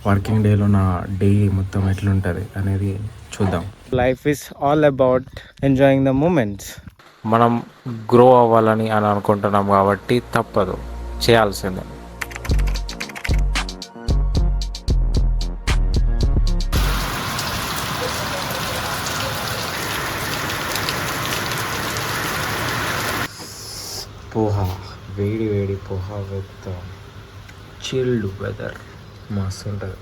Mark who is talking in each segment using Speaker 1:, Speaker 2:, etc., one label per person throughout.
Speaker 1: Working డేలో నా day మొత్తం ఎట్లుంటుంది అనేది చూద్దాం. Life is all about enjoying the moments. మనం గ్రో అవ్వాలని అనుకుంటున్నాం కాబట్టి తప్పదు, చేయాల్సిందే. పోహా, వేడి వేడి పోహా విత్ చిల్డ్ వెదర్ మస్తు ఉంటుంది.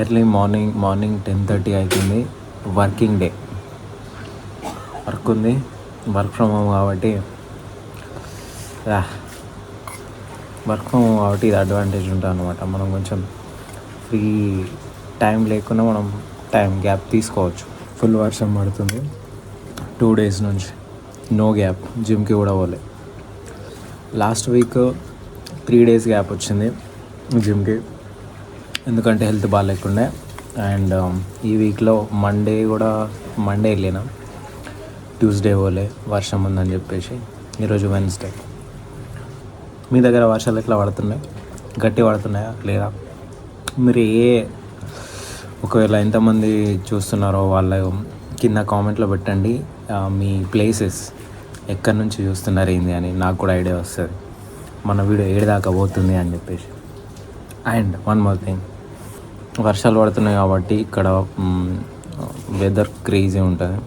Speaker 1: ఎర్లీ మార్నింగ్ 10:30 అవుతుంది. వర్కింగ్ డే, వర్క్ ఉంది, వర్క్ ఫ్రమ్ హోమ్ కాబట్టి ఇది అడ్వాంటేజ్ ఉంటుంది అనమాట. మనం కొంచెం ఫ్రీ టైం లేకుండా మనం టైం గ్యాప్ తీసుకోవచ్చు. ఫుల్ వర్షం పడుతుంది 2 days నుంచి, నో గ్యాప్. జిమ్కి కూడా పోలే. లాస్ట్ వీక్ 3 days గ్యాప్ వచ్చింది జిమ్కి, ఎందుకంటే హెల్త్ బాగాలేకుండే. అండ్ ఈ వీక్లో మండే వెళ్ళినా, ట్యూస్డే పోలే, వర్షం ఉందని చెప్పేసి. ఈరోజు వెన్స్డే. మీ దగ్గర వర్షాలు ఎట్లా పడుతున్నాయి? గట్టి పడుతున్నాయా లేదా? మీరు ఒకవేళ ఎంతమంది చూస్తున్నారో వాళ్ళ కింద కామెంట్లో పెట్టండి మీ ప్లేసెస్ ఎక్కడి నుంచి చూస్తున్నారు ఏంది అని, నాకు కూడా ఐడియా వస్తుంది మన వీడియో ఏడిదాకా పోతుంది అని చెప్పేసి. అండ్ వన్ మోర్ థింగ్, వర్షాలు పడుతున్నాయి కాబట్టి ఇక్కడ వెదర్ క్రేజీ ఉంటుంది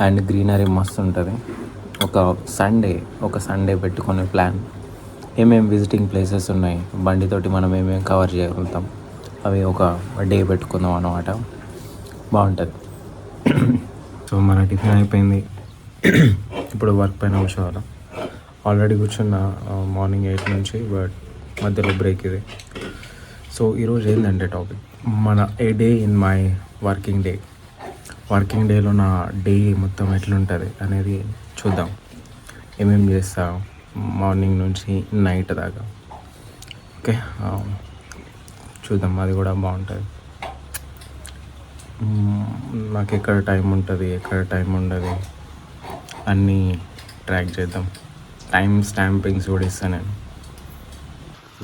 Speaker 1: అండ్ గ్రీనరీ మస్తు ఉంటుంది. ఒక సండే పెట్టుకునే ప్లాన్, ఏమేమి విజిటింగ్ ప్లేసెస్ ఉన్నాయి, బండితోటి మనం ఏమేమి కవర్ చేయగలుగుతాం, అవి ఒక డే పెట్టుకుందాం అన్నమాట. బాగుంటుంది. సో మన టిఫిన్ అయిపోయింది, ఇప్పుడు వర్క్ పైన కూర్చోవాలి. ఆల్రెడీ కూర్చున్న మార్నింగ్ 8 నుంచి, బట్ మధ్యలో బ్రేక్ ఇది. సో ఈరోజు ఏంటంటే టాపిక్, మన ఏ డే ఇన్ మై వర్కింగ్ డేలో నా డే మొత్తం ఎట్లుంటుంది అనేది చూద్దాం. ఏమేమి చేస్తా మార్నింగ్ నుంచి నైట్ దాకా. ఓకే, చూద్దాం. అది కూడా బాగుంటుంది. నాకు ఎక్కడ టైం ఉంటుంది, ఎక్కడ టైం ఉండదు అన్నీ ట్రాక్ చేద్దాం. టైం స్టాంపింగ్స్ కూడా ఇస్తాను నేను.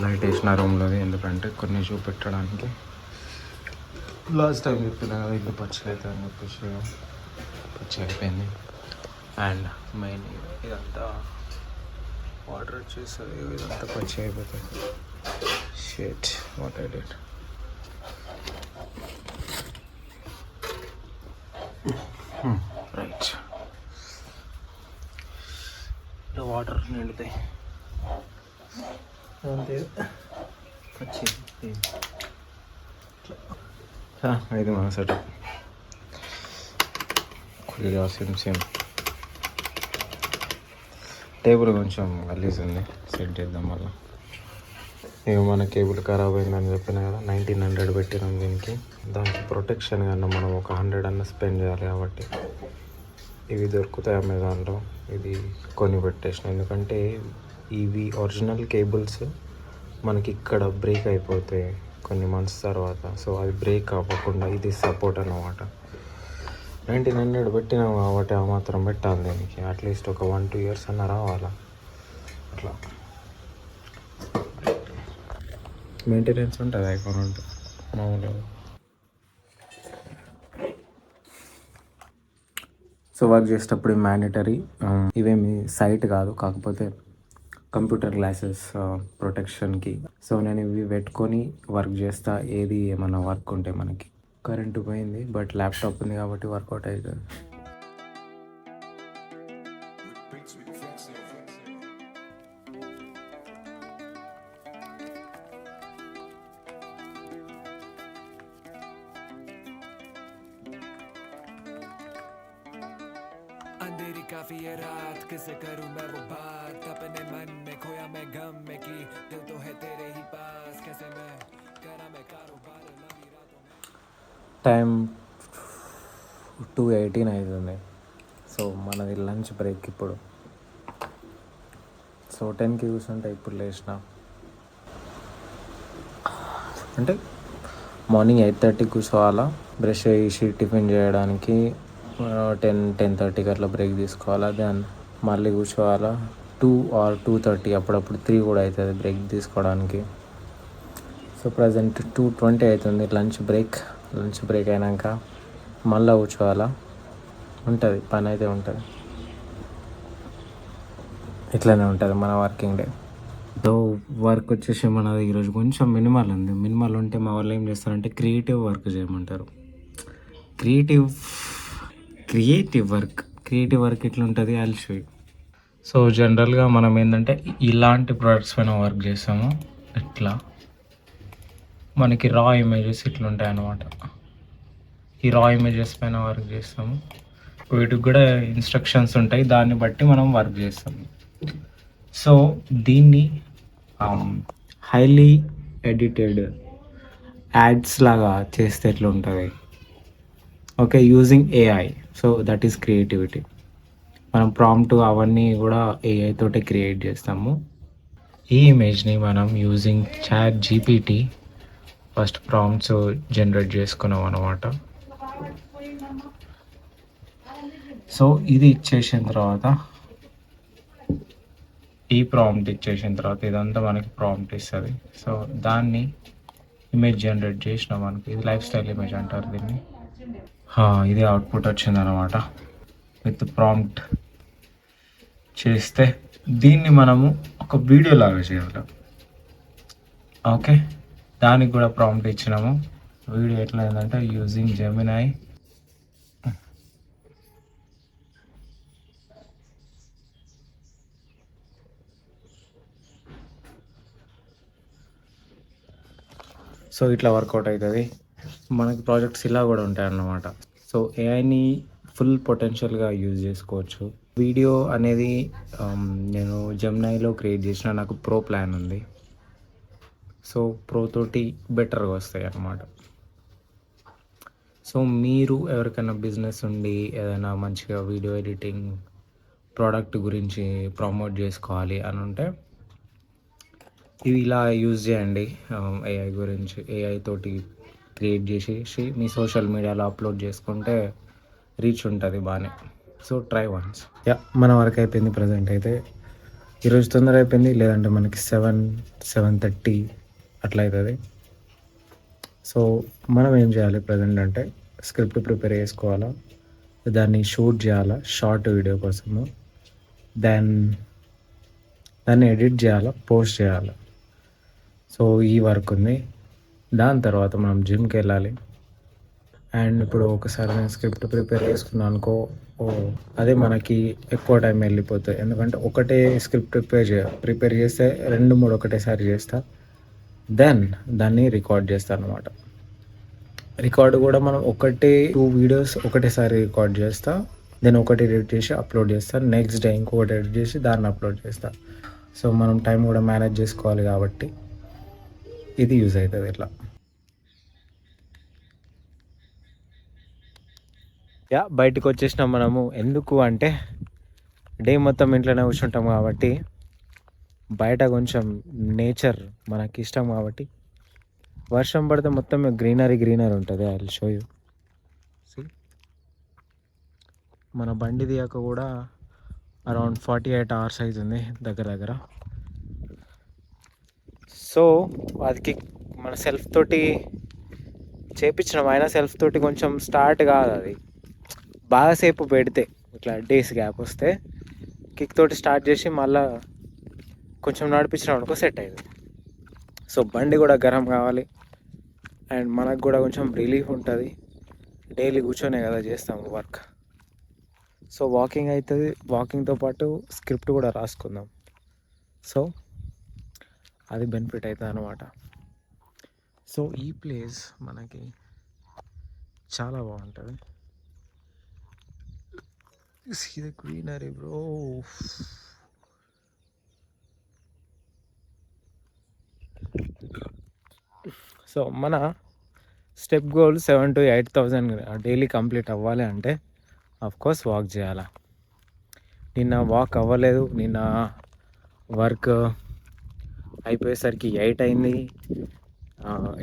Speaker 1: లైట్ వేసిన రూమ్లోది, ఎందుకంటే కొన్ని చూపెట్టడానికి. లాస్ట్ టైం చెప్పిన కదా ఇల్లు పచ్చి అవుతుంది అని చెప్పేసి, పచ్చి అయిపోయింది. అండ్ మెయిన్ ఇదంతా వాటర్ వచ్చేస్తుంది, ఇదంతా పచ్చి అయిపోతుంది. Shit, what I did. Right, water నిండుతాయి అంతే. పచ్చి ఇది మన సెటప్. కొద్దిగా సేమ్ టేబుల్ కొంచెం గలీజ్ ఉంది, సెట్ చేద్దాం మళ్ళీ. ఇక మన కేబుల్ ఖరాబ్ అయిందని చెప్పిన కదా, 1900 పెట్టినాం దీనికి. దానికి ప్రొటెక్షన్ కన్నా మనం ఒక 100 అన్న స్పెండ్ చేయాలి కాబట్టి ఇవి దొరుకుతాయి అమెజాన్లో. ఇది కొని పెట్టేసిన, ఎందుకంటే ఇవి ఒరిజినల్ కేబుల్స్ మనకి ఇక్కడ బ్రేక్ అయిపోతాయి కొన్ని మంత్స్ తర్వాత. సో అది బ్రేక్ అవ్వకుండా ఇది సపోర్ట్ అన్నమాట. 1900 పెట్టినాం కాబట్టి ఆ మాత్రం పెట్టాలి దీనికి. అట్లీస్ట్ ఒక 1-2 years అన్న రావాలా. అట్లా మెయింటెనెన్స్ ఉంటుంది ఐఫోన్ ఉంటే మామూలుగా. సో వర్క్ చేసేటప్పుడు మ్యాండేటరీ. ఇవేమి సైట్ కాదు, కాకపోతే కంప్యూటర్ గ్లాసెస్ ప్రొటెక్షన్కి. సో నేను ఇవి పెట్టుకొని వర్క్ చేస్తా. ఏమన్నా వర్క్ ఉంటే మనకి. కరెంటు పోయింది, బట్ ల్యాప్టాప్ ఉంది కాబట్టి వర్కౌట్ అవుతుంది.
Speaker 2: अंधेरी काफी है रात, किसे करूं मैं वो बात, अपने मन में खोया मैं गम में की, दिल तो है तेरे ही पास, कैसे मैं करा मैं कारोबार लगी रातों में.
Speaker 1: టైం 2:18 అవుతుంది. సో మనది లంచ్ బ్రేక్ ఇప్పుడు. సో 10కి కూర్చుంటే ఇప్పుడు లేచిన, అంటే మార్నింగ్ 8:30 కూర్చోవాలా. బ్రష్ చేసి టిఫిన్ చేయడానికి 10-10:30కి అట్లా బ్రేక్ తీసుకోవాలా. దెన్ మళ్ళీ కూర్చోవాలా 2 or 2:30, అప్పుడప్పుడు 3 కూడా అవుతుంది బ్రేక్ తీసుకోవడానికి. సో ప్రజెంట్ 2:20 అవుతుంది. లంచ్ బ్రేక్ అయినాక మళ్ళీ కూర్చోవాలా, ఉంటుంది పని అయితే ఉంటుంది. ఇట్లానే ఉంటుంది మన వర్కింగ్ డే. సో వర్క్ వచ్చేసి మనది ఈరోజు కొంచెం మినిమల్ ఉంది. మినిమల్ ఉంటే మా వాళ్ళు ఏం చేస్తారంటే క్రియేటివ్ వర్క్ చేయమంటారు. క్రియేటివ్ వర్క్ ఎట్లా ఉంటుంది షో యూ. సో జనరల్గా మనం ఏంటంటే ఇలాంటి ప్రోడక్ట్స్ పైన వర్క్ చేస్తాము. ఇట్లా మనకి రా ఇమేజెస్ ఇట్లా ఉంటాయి అన్నమాట. ఈ రా ఇమేజెస్ పైన వర్క్ చేస్తాము. వీటికి కూడా ఇన్స్ట్రక్షన్స్ ఉంటాయి, దాన్ని బట్టి మనం వర్క్ చేస్తాము. సో దీన్ని హైలీ ఎడిటెడ్ యాడ్స్ లాగా చేస్తే ఎట్లా ఉంటుంది, okay, using AI. So that is creativity. మనం ప్రాంప్ట్ అవన్నీ కూడా ఏఐ తోటే క్రియేట్ చేస్తాము. ఈ ఇమేజ్ని మనం using ChatGPT first prompts generate చేసుకున్నాం అనమాట. సో ఇది ఇచ్చేసిన తర్వాత, ఈ ప్రాంప్ట్ ఇచ్చేసిన తర్వాత ఇదంతా మనకి ప్రాంప్ట్ ఇస్తుంది. సో దాన్ని ఇమేజ్ జనరేట్ చేసినాం మనకి. ఇది లైఫ్ స్టైల్ ఇమేజ్ అంటారు దీన్ని. ఇది అవుట్పుట్ వచ్చింది అనమాట విత్ ప్రాంప్ట్ చేస్తే. దీన్ని మనము ఒక వీడియో లాగా చేయాలి, ఓకే. దానికి కూడా ప్రాంప్ట్ ఇచ్చినాము. వీడియో ఎట్లా అయిందంటే యూజింగ్ జెమినై. సో ఇట్లా వర్కౌట్ అవుతుంది. మనకి ప్రాజెక్ట్స్ ఇలా కూడా ఉంటాయి అన్నమాట. సో ఏఐని ఫుల్ పొటెన్షియల్గా యూజ్ చేసుకోవచ్చు. వీడియో అనేది నేను జెమినైలో క్రియేట్ చేసిన, నాకు ప్రో ప్లాన్ ఉంది. సో ప్రో తోటి బెటర్గా వస్తాయి అన్నమాట. సో మీరు ఎవరికైనా బిజినెస్ ఉండి ఏదైనా మంచిగా వీడియో ఎడిటింగ్ ప్రోడక్ట్ గురించి ప్రమోట్ చేసుకోవాలి అని ఉంటే ఇవి ఇలా యూజ్ చేయండి. ఏఐ గురించి, ఏఐ తోటి క్రియేట్ చేసేసి మీ సోషల్ మీడియాలో అప్లోడ్ చేసుకుంటే రీచ్ ఉంటుంది బాగానే. So try once. మన వర్క్ అయిపోయింది. ప్రజెంట్ అయితే ఈరోజు తొందర అయిపోయింది, లేదంటే మనకి 7:30 అట్లా అవుతుంది. సో మనం ఏం చేయాలి ప్రజెంట్ అంటే స్క్రిప్ట్ ప్రిపేర్ చేసుకోవాలా, దాన్ని షూట్ చేయాలా షార్ట్ వీడియో కోసము, దాన్ని ఎడిట్ చేయాలా, పోస్ట్ చేయాలి. సో ఈ వర్క్ ఉంది. దాని తర్వాత మనం జిమ్కి వెళ్ళాలి. అండ్ ఇప్పుడు ఒకసారి నేను స్క్రిప్ట్ ప్రిపేర్ చేసుకున్నాను అనుకో, అదే మనకి ఎక్కువ టైం వెళ్ళిపోతుంది. ఎందుకంటే ఒకటే స్క్రిప్ట్ ప్రిపేర్ చేస్తే 2-3 ఒకటేసారి చేస్తా. దెన్ దాన్ని రికార్డ్ చేస్తాను అనమాట. రికార్డ్ కూడా మనం 2 వీడియోస్ ఒకటేసారి రికార్డ్ చేస్తా. దెన్ ఒకటి ఎడిట్ చేసి అప్లోడ్ చేస్తాను. నెక్స్ట్ డే ఇంకొకటి ఎడిట్ చేసి దాన్ని అప్లోడ్ చేస్తా. సో మనం టైం కూడా మేనేజ్ చేసుకోవాలి కాబట్టి ఇది యూజ్ అవుతుంది ఇట్లా. బయటకు వచ్చేసినాం మనము. ఎందుకు అంటే డే మొత్తం ఇంట్లోనే కూర్చుంటాం కాబట్టి, బయట కొంచెం నేచర్ మనకి ఇష్టం కాబట్టి, వర్షం పడితే మొత్తం గ్రీనరీ ఉంటుంది. I will show you. మన బండి దిగాక కూడా అరౌండ్ 48 hours అవుతుంది దగ్గర. సో అది మన సెల్ఫ్ తోటి చేపించినాం. అయినా సెల్ఫ్ తోటి కొంచెం స్టార్ట్ కాదు. అది బాగాసేపు పెడితే ఇట్లా డేస్ గ్యాప్ వస్తే కిక్ తోటి స్టార్ట్ చేసి మళ్ళీ కొంచెం నడిపించినాం అనుకో సెట్ అయింది. సో బండి కూడా గరం కావాలి అండ్ మనకు కూడా కొంచెం రిలీఫ్ ఉంటుంది. డైలీ కూర్చొనే కదా చేస్తాము వర్క్. సో వాకింగ్ అవుతుంది. వాకింగ్తో పాటు స్క్రిప్ట్ కూడా రాసుకుందాం. సో అది బెనిఫిట్ అవుతుంది అన్నమాట. సో ఈ ప్లేస్ మనకి చాలా బాగుంటుంది. See the greenery, bro. So మన step goal 7,000 to 8,000 daily complete అవ్వాలి అంటే కోర్స్ వాక్ చేయాలా. నిన్న వాక్ అవ్వలేదు. నిన్న వర్క్ అయిపోయేసరికి 8 అయింది,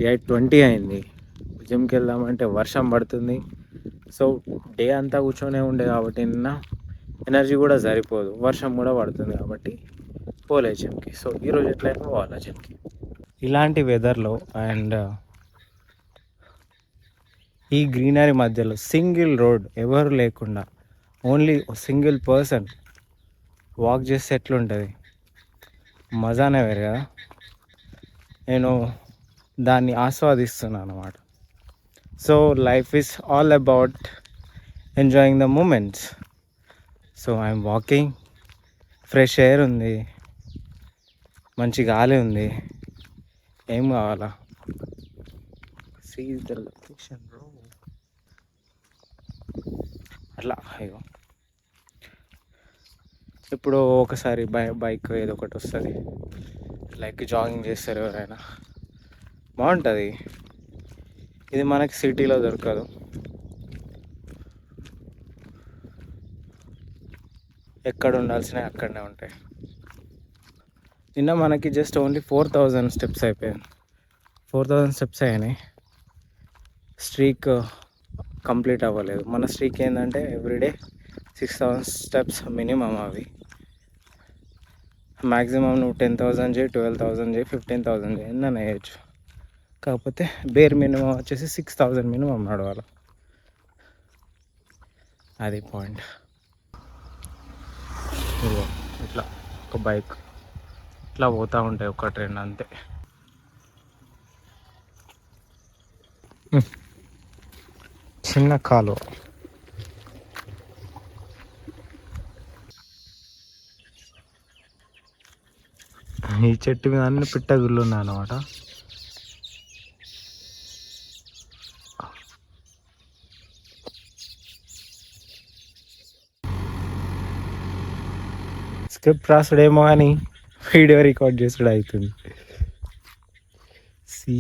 Speaker 1: 8:20 అయింది. జిమ్కి వెళ్దామంటే వర్షం పడుతుంది. సో డే అంతా కూర్చొనే ఉండే కాబట్టి నిన్న ఎనర్జీ కూడా సరిపోదు, వర్షం కూడా పడుతుంది కాబట్టి పోలే జిమ్కి. సో ఈరోజు ఎట్లయినా పోవాలా జిమ్కి. ఇలాంటి వెదర్లో అండ్ ఈ గ్రీనరీ మధ్యలో సింగిల్ రోడ్ ఎవరు లేకుండా ఓన్లీ సింగిల్ పర్సన్ వాక్ చేస్తే ఎట్లుంటుంది, మజానే వేరు కదా. నేను దాన్ని ఆస్వాదిస్తున్నాను అన్నమాట. So life is all about enjoying the moments. So I'm walking, fresh air ఉంది, మంచి గాలి ఉంది, ఏం కావాలా. See the location bro. అట్లా అయ్యో ఇప్పుడు ఒకసారి బైక్ ఏదో ఒకటి వస్తుంది, లైక్ జాగింగ్ చేస్తారు ఎవరైనా, బాగుంటుంది. ఇది మనకి సిటీలో దొరకదు. ఎక్కడ ఉండాల్సినవి అక్కడనే ఉంటాయి. నిన్న మనకి జస్ట్ ఓన్లీ 4000 స్టెప్స్ అయిపోయాయి. 4000 స్టెప్స్ అయినాయి. స్ట్రీక్ కంప్లీట్ అవ్వలేదు. మన స్ట్రీక్ ఏంటంటే ఎవ్రీడే 6000 స్టెప్స్ మినిమం. అవి మ్యాక్సిమం నువ్వు 10,000 చేయి, 12,000 చేయి, 15,000 చేయి, ఎన్నైనా వేయచ్చు. కాకపోతే బేర్ మినిమం వచ్చేసి 6000 మినిమం నడవాలి. అది పాయింట్. ఇట్లా ఒక బైక్ ఇట్లా పోతూ ఉంటాయి, ఒక ట్రెండ్ అంతే. చిన్న కాలువ. ఈ చెట్టు మీద అన్ని పిట్టగుళ్ళు ఉన్నాయి అన్నమాట. స్క్రిప్ట్ రాసుడేమో కానీ వీడియో రికార్డ్ చేసుడు అవుతుంది. సీ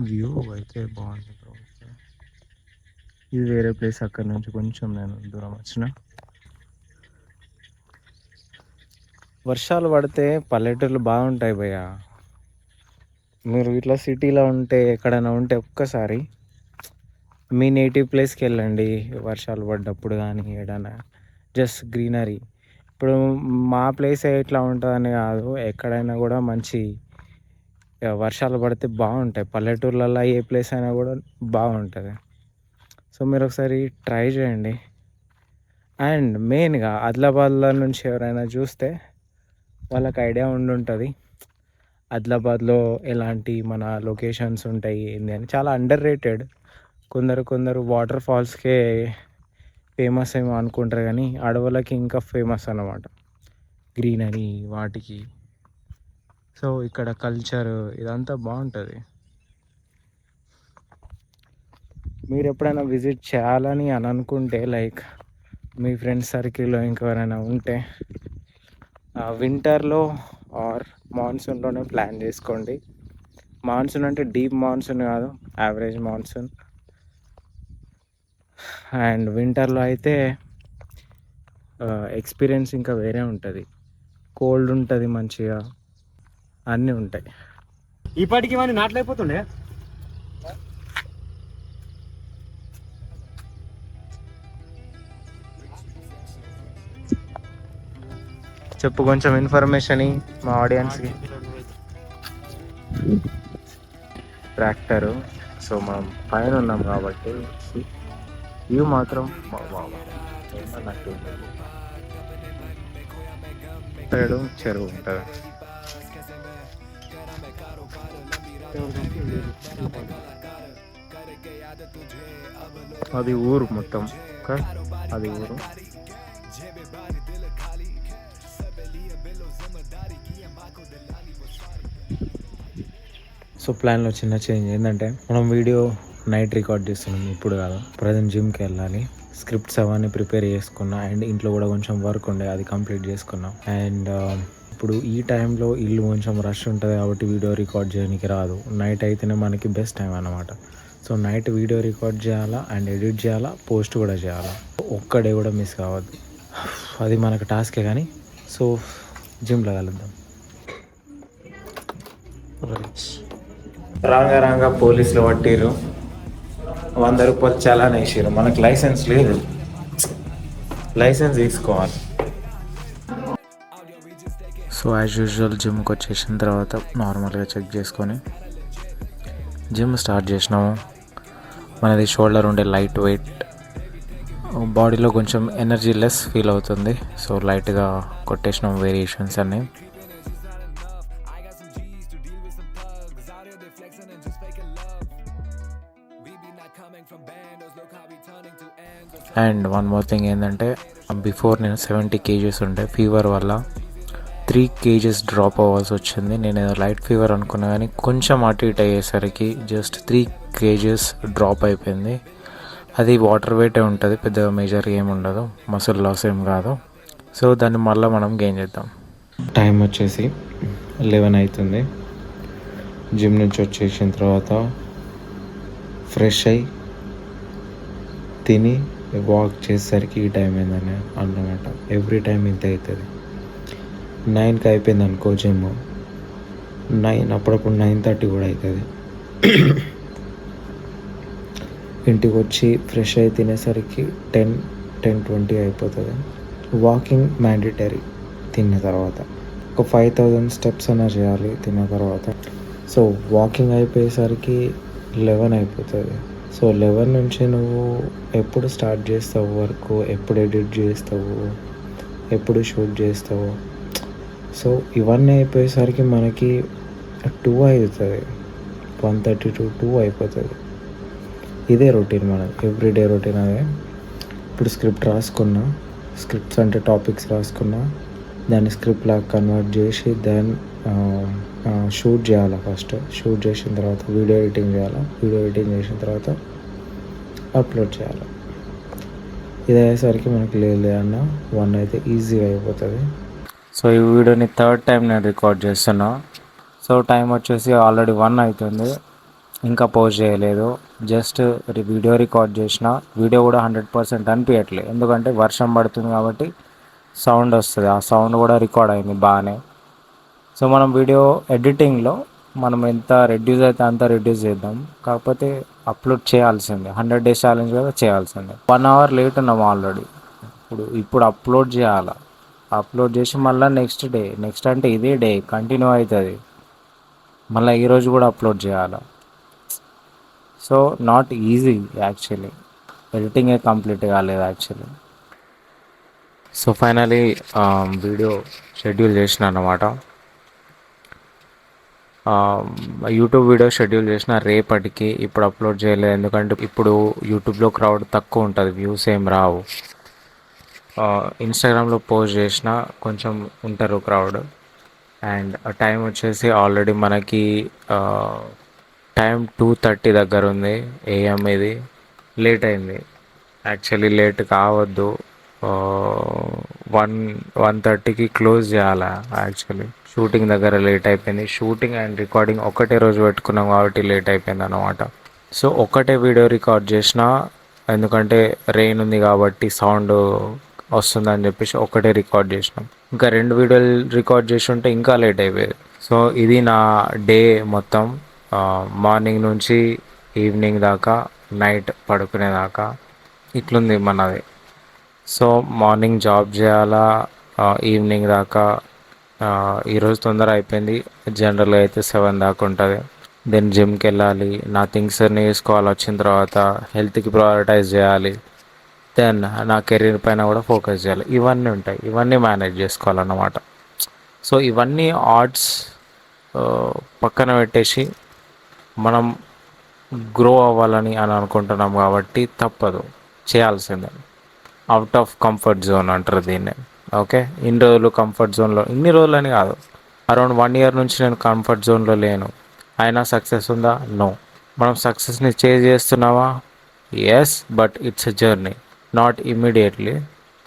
Speaker 1: వ్యూ అయితే బాగుంది. ఇది వేరే ప్లేస్. అక్కడ నుంచి కొంచెం నేను దూరం వచ్చిన. వర్షాలు పడితే పల్లెటూర్లు బాగుంటాయి భయ్య. మీరు ఇట్లా సిటీలో ఉంటే, ఎక్కడైనా ఉంటే ఒక్కసారి మీ నేటివ్ ప్లేస్కి వెళ్ళండి వర్షాలు పడ్డప్పుడు. కానీ ఏదైనా జస్ట్ గ్రీనరీ. ఇప్పుడు మా ప్లేస్ ఎట్లా ఉంటుందని కాదు, ఎక్కడైనా కూడా మంచి వర్షాలు పడితే బాగుంటాయి. పల్లెటూర్లలో ఏ ప్లేస్ అయినా కూడా బాగుంటుంది. సో మీరు ఒకసారి ట్రై చేయండి. అండ్ మెయిన్గా ఆదిలాబాద్లో నుంచి ఎవరైనా చూస్తే వాళ్ళకి ఐడియా ఉండుంటుంది ఆదిలాబాద్లో ఎలాంటి మన లొకేషన్స్ ఉంటాయి ఏంది అని. చాలా అండర్ రేటెడ్. కొందరు వాటర్ ఫాల్స్కే ఫేమస్ ఏమో అనుకుంటారు, కానీ అడవులకి ఇంకా ఫేమస్ అన్నమాట, గ్రీనరీ వాటికి. సో ఇక్కడ కల్చర్ ఇదంతా బాగుంటుంది. మీరు ఎప్పుడైనా విజిట్ చేయాలని అని అనుకుంటే, లైక్ మీ ఫ్రెండ్స్ సర్కిల్లో ఇంకెవరైనా ఉంటే వింటర్లో ఆర్ మాన్సూన్లోనే ప్లాన్ చేసుకోండి. మాన్సూన్ అంటే డీప్ మాన్సూన్ కాదు, యావరేజ్ మాన్సూన్. అండ్ వింటర్లో అయితే ఎక్స్పీరియన్స్ ఇంకా వేరే ఉంటుంది. కోల్డ్ ఉంటుంది, మంచిగా అన్నీ ఉంటాయి.
Speaker 3: ఇప్పటికి వాడిని నాట్లయిపోతుండే.
Speaker 1: చెప్పు కొంచెం ఇన్ఫర్మేషన్ మా ఆడియన్స్కి. ట్రాక్టరు. సో మనం పైన ఉన్నాం కాబట్టి వ్యూ మాత్రం చెరువు ఉంటుంది. అది ఊరు మొత్తం, అది ఊరు. సో ప్లాన్లో చిన్న చేంజ్ ఏంటంటే, మనం వీడియో నైట్ రికార్డ్ చేస్తున్నాం, ఇప్పుడు కాదు. ప్రజెంట్ జిమ్కి వెళ్ళాలి. స్క్రిప్ట్స్ అవన్నీ ప్రిపేర్ చేసుకున్నా. అండ్ ఇంట్లో కూడా కొంచెం వర్క్ ఉండే, అది కంప్లీట్ చేసుకున్నాం. అండ్ ఇప్పుడు ఈ టైంలో ఇల్లు కొంచెం రష్ ఉంటుంది కాబట్టి వీడియో రికార్డ్ చేయడానికి రాదు. నైట్ అయితేనే మనకి బెస్ట్ టైం అన్నమాట. సో నైట్ వీడియో రికార్డ్ చేయాలా, అండ్ ఎడిట్ చేయాలా, పోస్ట్ కూడా చేయాలా. ఒక్కడే కూడా మిస్ కావద్దు. అది మనకు టాస్కే. కానీ సో జిమ్లో కలుద్దాం. రాగా పోలీసులు పట్టిర్రు, 100 రూపాయలు చలాన్ వేసారు. మనకు లైసెన్స్ లేదు, లైసెన్స్ తీసుకోవాలి. సో యాజ్ యూజువల్ జిమ్కి వచ్చేసిన తర్వాత నార్మల్గా చెక్ చేసుకొని జిమ్ స్టార్ట్ చేసినాము. మనది షోల్డర్ ఉండే లైట్ వెయిట్, బాడీలో కొంచెం ఎనర్జీ లెస్ ఫీల్ అవుతుంది. సో లైట్గా కొట్టేసినాం వేరియేషన్స్ అన్నీ. అండ్ వన్ మోర్ థింగ్ ఏంటంటే, బిఫోర్ నేను 70 kgs ఉండే, ఫీవర్ వల్ల 3 kgs డ్రాప్ అవ్వాల్సి వచ్చింది. నేను ఏదో లైట్ ఫీవర్ అనుకున్నా కానీ కొంచెం అటు ఇటు అయ్యేసరికి జస్ట్ 3 kgs డ్రాప్ అయిపోయింది. అది వాటర్ వెయిటే ఉంటుంది, పెద్ద మేజర్ ఏం ఉండదు, మసిల్ లాస్ ఏం కాదు. సో దాన్ని మళ్ళీ మనం గెయిన్ చేద్దాం. టైం వచ్చేసి 11 అవుతుంది. జిమ్ నుంచి వచ్చేసిన తర్వాత ఫ్రెష్ అయ్యి తిని వాక్ చేసేసరికి ఈ టైం అయిందని అన్నమాట. ఎవ్రీ టైం ఇంత అవుతుంది. 9కి అయిపోయింది అనుకో జిమ్, 9 అప్పుడప్పుడు 9:30 కూడా అవుతుంది. ఇంటికి వచ్చి ఫ్రెష్ అయి తినేసరికి 10-10:20 అయిపోతుంది. వాకింగ్ మ్యాండేటరీ తిన్న తర్వాత. ఒక 5000 స్టెప్స్ అయినా చేయాలి తిన్న తర్వాత. సో వాకింగ్ అయిపోయేసరికి 11 అయిపోతుంది. సో 11 నుంచి నువ్వు ఎప్పుడు స్టార్ట్ చేస్తావు వర్క్, ఎప్పుడు ఎడిట్ చేస్తావు, ఎప్పుడు షూట్ చేస్తావు. సో ఇవన్నీ అయిపోయేసరికి మనకి 2 అవుతుంది, 1:30 to 2 అయిపోతుంది. ఇదే రొటీన్ మనది, ఎవ్రీడే రొటీన్ అదే. ఇప్పుడు స్క్రిప్ట్ రాసుకున్నా, స్క్రిప్ట్స్ అంటే టాపిక్స్ రాసుకున్నా, దాన్ని స్క్రిప్ట్ లాగా కన్వర్ట్ చేసి దెన్ షూట్ చేయాలి. ఫస్ట్ షూట్ చేసిన తర్వాత వీడియో ఎడిటింగ్ చేయాలి. వీడియో ఎడిటింగ్ చేసిన తర్వాత అప్లోడ్ చేయాలి. ఇది అయ్యేసరికి మనకి లేదన్న 1 అయితే ఈజీగా అయిపోతుంది. సో ఈ వీడియోని 3rd టైం నేను రికార్డ్ చేస్తున్నా. సో టైం వచ్చేసి ఆల్రెడీ 1 అవుతుంది, ఇంకా పోస్ట్ చేయలేదు. జస్ట్ వీడియో రికార్డ్ చేసిన. వీడియో కూడా 100% అనిపించట్లేదు, ఎందుకంటే వర్షం పడుతుంది కాబట్టి సౌండ్ వస్తుంది. ఆ సౌండ్ కూడా రికార్డ్ అయింది బాగానే. సో మనం వీడియో ఎడిటింగ్లో మనం ఎంత రెడ్యూస్ అయితే అంత రెడ్యూస్ చేద్దాం. కాకపోతే అప్లోడ్ చేయాల్సిందే, 100 days ఛాలెంజ్ కదా, చేయాల్సిందే. 1 hour లేట్ ఉన్నాం ఆల్రెడీ. ఇప్పుడు అప్లోడ్ చేయాలి. అప్లోడ్ చేసి మళ్ళీ నెక్స్ట్ అంటే ఇదే డే కంటిన్యూ అవుతుంది. మళ్ళీ ఈరోజు కూడా అప్లోడ్ చేయాలి. So not easy actually. ఎడిటింగే కంప్లీట్ కాలేదు actually. So finally video schedule చేసిన అన్నమాట. యూట్యూబ్ వీడియో షెడ్యూల్ చేసిన రేపటికి. ఇప్పుడు అప్లోడ్ చేయలేదు, ఎందుకంటే ఇప్పుడు యూట్యూబ్లో క్రౌడ్ తక్కువ ఉంటుంది, వ్యూస్ ఏం రావు. ఇన్స్టాగ్రామ్లో పోస్ట్ చేసిన కొంచెం ఉంటారు క్రౌడ్. అండ్ టైం వచ్చేసి ఆల్రెడీ మనకి టైం 2:30 దగ్గర ఉంది AM. ఇది లేట్ అయింది యాక్చువల్లీ. లేట్ కావద్దు, 1:30కి క్లోజ్ చేయాలి యాక్చువల్లీ. షూటింగ్ దగ్గర లేట్ అయిపోయింది. షూటింగ్ అండ్ రికార్డింగ్ ఒకటే రోజు పెట్టుకున్నాం కాబట్టి లేట్ అయిపోయింది అన్నమాట. సో ఒకటే వీడియో రికార్డ్ చేసిన, ఎందుకంటే రెయిన్ ఉంది కాబట్టి సౌండ్ వస్తుందని చెప్పేసి ఒకటే రికార్డ్ చేసినాం. ఇంకా 2 వీడియోలు రికార్డ్ చేసి ఉంటే ఇంకా లేట్ అయిపోయేది. సో ఇది నా డే మొత్తం, మార్నింగ్ నుంచి ఈవినింగ్ దాకా, నైట్ పడుకునేదాకా ఇట్లుంది మనది. సో మార్నింగ్ జాబ్ చేయాలా, ఈవినింగ్ దాకా. ఈరోజు తొందర అయిపోయింది, జనరల్గా అయితే 7 దాకా ఉంటుంది. దెన్ జిమ్కి వెళ్ళాలి, నా థింగ్స్ అన్నీ వేసుకోవాలి. వచ్చిన తర్వాత హెల్త్కి ప్రయారిటైజ్ చేయాలి. దెన్ నా కెరీర్ పైన కూడా ఫోకస్ చేయాలి. ఇవన్నీ ఉంటాయి, ఇవన్నీ మేనేజ్ చేసుకోవాలన్నమాట. సో ఇవన్నీ ఆర్ట్స్ పక్కన పెట్టేసి మనం గ్రో అవ్వాలని అనుకుంటున్నాం కాబట్టి తప్పదు, చేయాల్సిందే. అవుట్ ఆఫ్ కంఫర్ట్ జోన్ అంటారు దీన్ని. ఓకే, ఇన్ని రోజులు కంఫర్ట్ జోన్లో, ఇన్ని రోజులు అని కాదు, అరౌండ్ 1 year నుంచి నేను కంఫర్ట్ జోన్లో లేను. అయినా సక్సెస్ ఉందా? నో. మనం సక్సెస్ని చేజ్ చేస్తున్నావా? Yes, but it's a journey, not immediately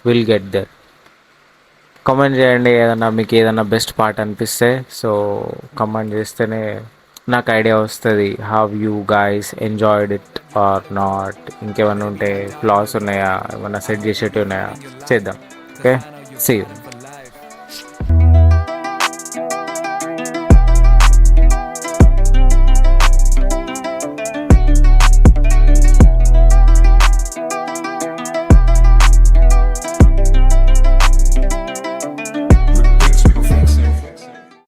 Speaker 1: will get there. Comment చేయండి ఏదన్నా, మీకు ఏదన్నా బెస్ట్ పార్ట్ అనిపిస్తే. సో కామెంట్ చేస్తేనే నాకు ఐడియా వస్తుంది, how you guys enjoyed it or not. ఇంకేమన్నా ఉంటే ఫ్లాస్ ఉన్నాయా, ఏమన్నా సెట్ చేసేటివి ఉన్నాయా, చేద్దాం. Okay, see you.